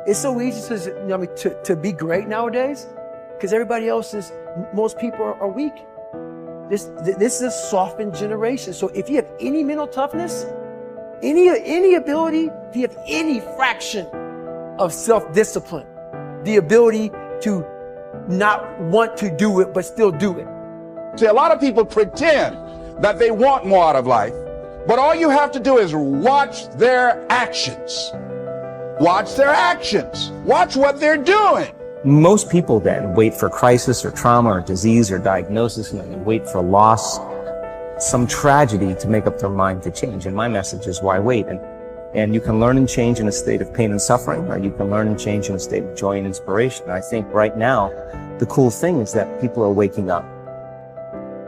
It's so easy to be great nowadays because most people are weak. This is a softened generation. So if you have any mental toughness, any ability, if you have any fraction of self-discipline, the ability to not want to do it but still do it. See, a lot of people pretend that they want more out of life, but all you have to do is watch their actions. Watch their actions. Watch what they're doing. Most people then wait for crisis or trauma or disease or diagnosis, and then they wait for loss, some tragedy to make up their mind to change. And my message is, why wait? And you can learn and change in a state of pain and suffering, or you can learn and change in a state of joy and inspiration. And I think right now, the cool thing is that people are waking up.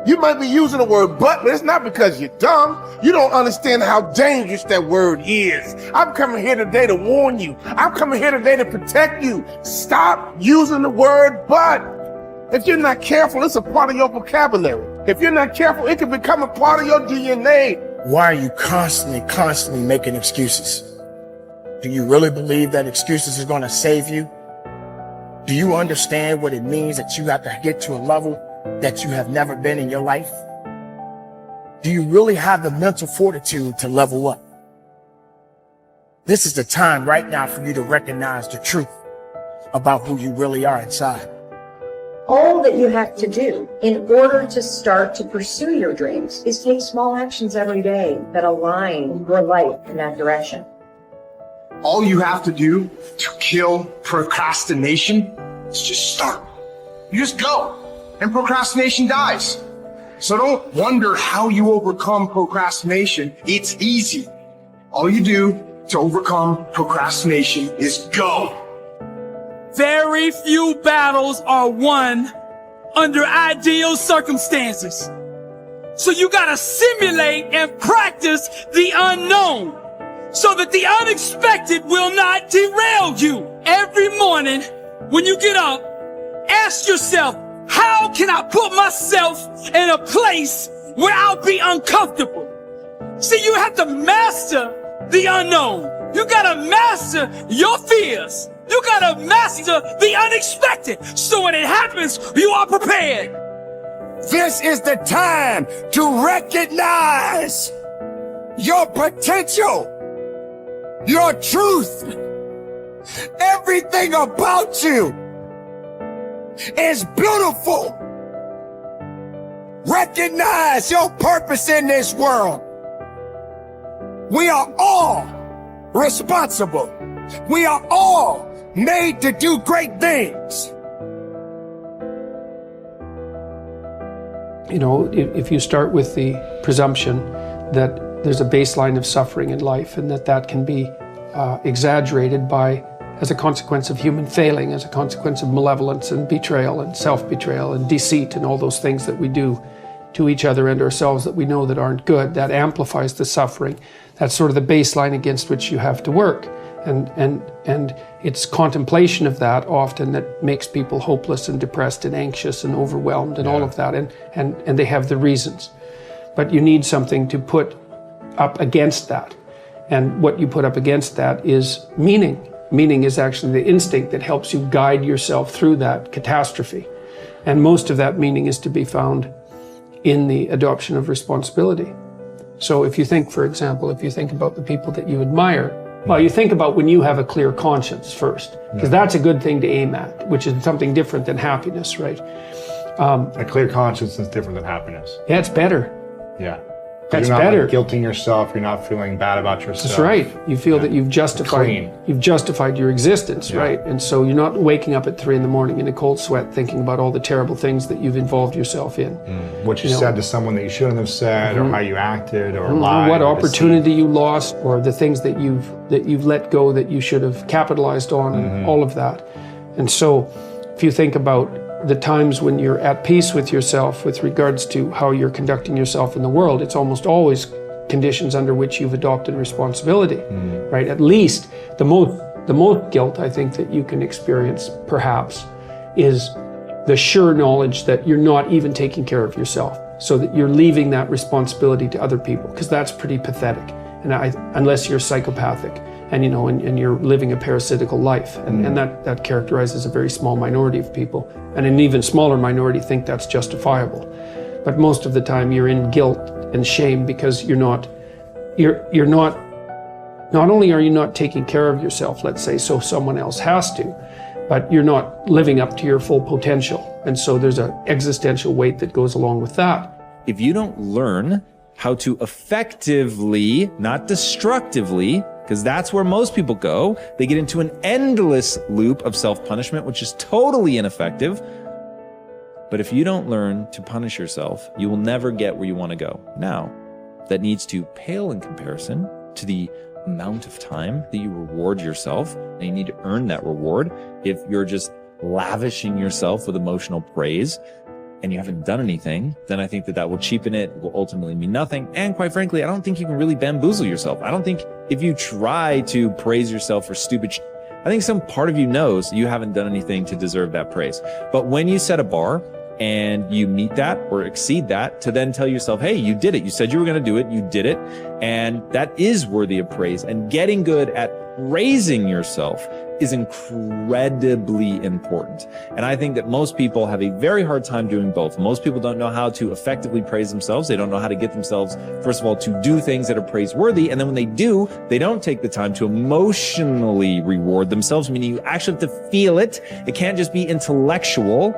You might be using the word but it's not because you're dumb. You don't understand how dangerous that word is. I'm coming here today to warn you. I'm coming here today to protect you. Stop using the word but. If you're not careful, it's a part of your vocabulary. If you're not careful, it can become a part of your DNA. Why are you constantly making excuses? Do you really believe that excuses are going to save you? Do you understand what it means that you have to get to a level that you have never been in your life? Do you really have the mental fortitude to level up? This is the time right now for you to recognize the truth about who you really are inside. All that you have to do in order to start to pursue your dreams is take small actions every day that align your life in that direction. All you have to do to kill procrastination is just start. You just go, and procrastination dies. So don't wonder how you overcome procrastination. It's easy. All you do to overcome procrastination is go. Very few battles are won under ideal circumstances. So you gotta simulate and practice the unknown so that the unexpected will not derail you. Every morning when you get up, ask yourself, how can I put myself in a place where I'll be uncomfortable? See, you have to master the unknown. You gotta master your fears. You gotta master the unexpected. So when it happens, you are prepared. This is the time to recognize your potential, your truth. Everything about you is beautiful. Recognize your purpose in this world. We are all responsible. We are all made to do great things. You know, if you start with the presumption that there's a baseline of suffering in life and that can be exaggerated as a consequence of human failing, as a consequence of malevolence and betrayal and self-betrayal and deceit and all those things that we do to each other and ourselves that we know that aren't good, that amplifies the suffering. That's sort of the baseline against which you have to work. And it's contemplation of that often that makes people hopeless and depressed and anxious and overwhelmed and all of that, and they have the reasons. But you need something to put up against that. And what you put up against that is meaning. Meaning is actually the instinct that helps you guide yourself through that catastrophe. And most of that meaning is to be found in the adoption of responsibility. So if you think, for example, if you think about the people that you admire, well, you think about when you have a clear conscience first, because that's a good thing to aim at, which is something different than happiness, right? A clear conscience is different than happiness. Yeah, it's better. Yeah. That's you're not better. Like guilting yourself. You're not feeling bad about yourself. That's right. You feel that you've justified your existence, right? And so you're not waking up at 3 a.m. in a cold sweat thinking about all the terrible things that you've involved yourself in. What you said to someone that you shouldn't have said, or how you acted, or lied. What opportunity you lost, or the things that you've let go that you should have capitalized on, and all of that. And so if you think about the times when you're at peace with yourself with regards to how you're conducting yourself in the world, it's almost always conditions under which you've adopted responsibility, right? At least the most guilt I think that you can experience perhaps is the sure knowledge that you're not even taking care of yourself, so that you're leaving that responsibility to other people, because that's pretty pathetic, and unless you're psychopathic. and you're living a parasitical life, and that characterizes a very small minority of people, and an even smaller minority think that's justifiable. But most of the time you're in guilt and shame because not only are you not taking care of yourself, let's say, so someone else has to, but you're not living up to your full potential. And so there's an existential weight that goes along with that. If you don't learn how to effectively, not destructively, because that's where most people go, they get into an endless loop of self-punishment, which is totally ineffective. But if you don't learn to punish yourself, you will never get where you want to go. Now, that needs to pale in comparison to the amount of time that you reward yourself, and you need to earn that reward. If you're just lavishing yourself with emotional praise and you haven't done anything, then I think that will cheapen it, will ultimately mean nothing. And quite frankly, I don't think you can really bamboozle yourself. I don't think if you try to praise yourself for stupid I think some part of you knows you haven't done anything to deserve that praise. But when you set a bar and you meet that or exceed that, to then tell yourself, hey, you did it. You said you were going to do it. You did it. And that is worthy of praise. And getting good at praising yourself is incredibly important. And I think that most people have a very hard time doing both. Most people don't know how to effectively praise themselves. They don't know how to get themselves, first of all, to do things that are praiseworthy. And then when they do, they don't take the time to emotionally reward themselves, meaning you actually have to feel it. It can't just be intellectual.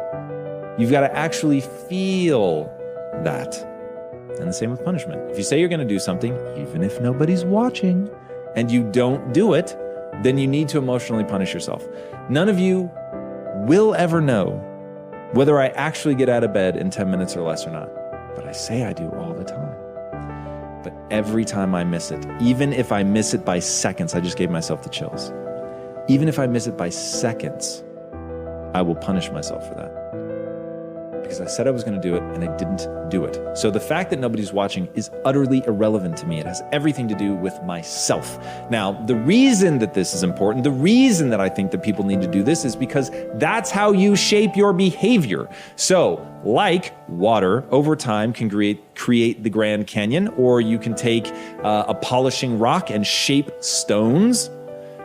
You've got to actually feel that. And the same with punishment. If you say you're going to do something, even if nobody's watching, and you don't do it, then you need to emotionally punish yourself. None of you will ever know whether I actually get out of bed in 10 minutes or less or not. But I say I do all the time. But every time I miss it, even if I miss it by seconds, I just gave myself the chills. Even if I miss it by seconds, I will punish myself for that. Because I said I was going to do it and I didn't do it. So the fact that nobody's watching is utterly irrelevant to me. It has everything to do with myself. Now, the reason that this is important, the reason that I think that people need to do this is because that's how you shape your behavior. So, like water, over time can create the Grand Canyon, or you can take a polishing rock and shape stones.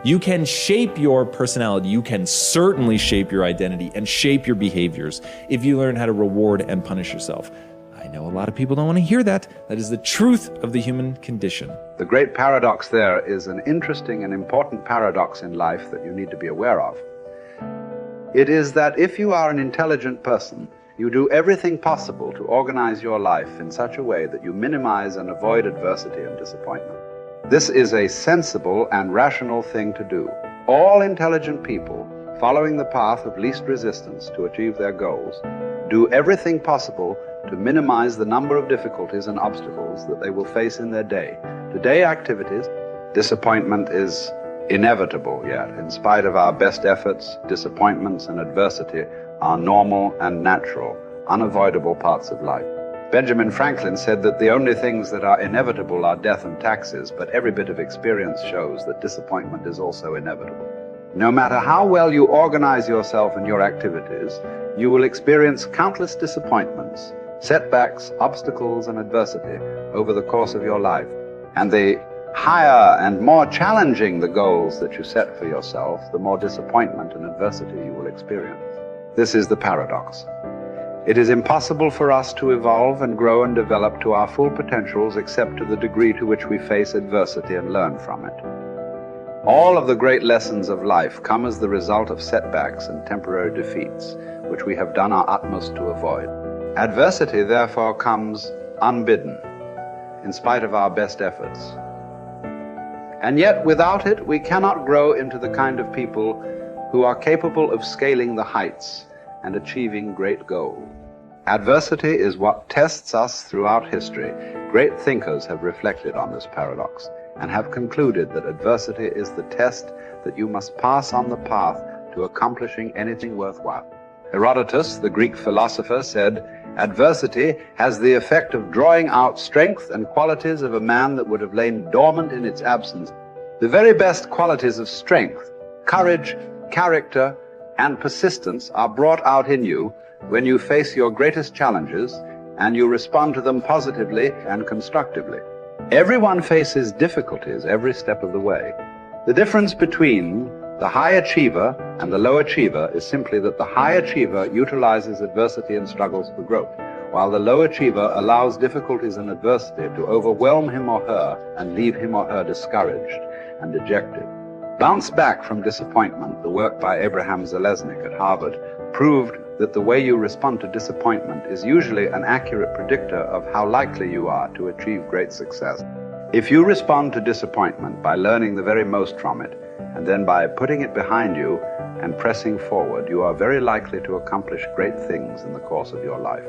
You can shape your personality. You can certainly shape your identity and shape your behaviors if you learn how to reward and punish yourself. I know a lot of people don't want to hear that. That is the truth of the human condition. The great paradox there is an interesting and important paradox in life that you need to be aware of. It is that if you are an intelligent person, you do everything possible to organize your life in such a way that you minimize and avoid adversity and disappointment. This is a sensible and rational thing to do. All intelligent people, following the path of least resistance to achieve their goals, do everything possible to minimize the number of difficulties and obstacles that they will face in their day. Today activities, disappointment is inevitable, yet in spite of our best efforts, disappointments and adversity are normal and natural, unavoidable parts of life. Benjamin Franklin said that the only things that are inevitable are death and taxes, but every bit of experience shows that disappointment is also inevitable. No matter how well you organize yourself and your activities, you will experience countless disappointments, setbacks, obstacles, and adversity over the course of your life. And the higher and more challenging the goals that you set for yourself, the more disappointment and adversity you will experience. This is the paradox. It is impossible for us to evolve and grow and develop to our full potentials except to the degree to which we face adversity and learn from it. All of the great lessons of life come as the result of setbacks and temporary defeats, which we have done our utmost to avoid. Adversity, therefore, comes unbidden, in spite of our best efforts. And yet, without it, we cannot grow into the kind of people who are capable of scaling the heights and achieving great goals. Adversity is what tests us throughout history. Great thinkers have reflected on this paradox and have concluded that adversity is the test that you must pass on the path to accomplishing anything worthwhile. Herodotus, the Greek philosopher, said, "Adversity has the effect of drawing out strength and qualities of a man that would have lain dormant in its absence." The very best qualities of strength, courage, character, and persistence are brought out in you when you face your greatest challenges and you respond to them positively and constructively. Everyone faces difficulties every step of the way. The difference between the high achiever and the low achiever is simply that the high achiever utilizes adversity and struggles for growth, while the low achiever allows difficulties and adversity to overwhelm him or her and leave him or her discouraged and dejected. Bounce Back from Disappointment, the work by Abraham Zeleznik at Harvard, proved that the way you respond to disappointment is usually an accurate predictor of how likely you are to achieve great success. If you respond to disappointment by learning the very most from it, and then by putting it behind you and pressing forward, you are very likely to accomplish great things in the course of your life.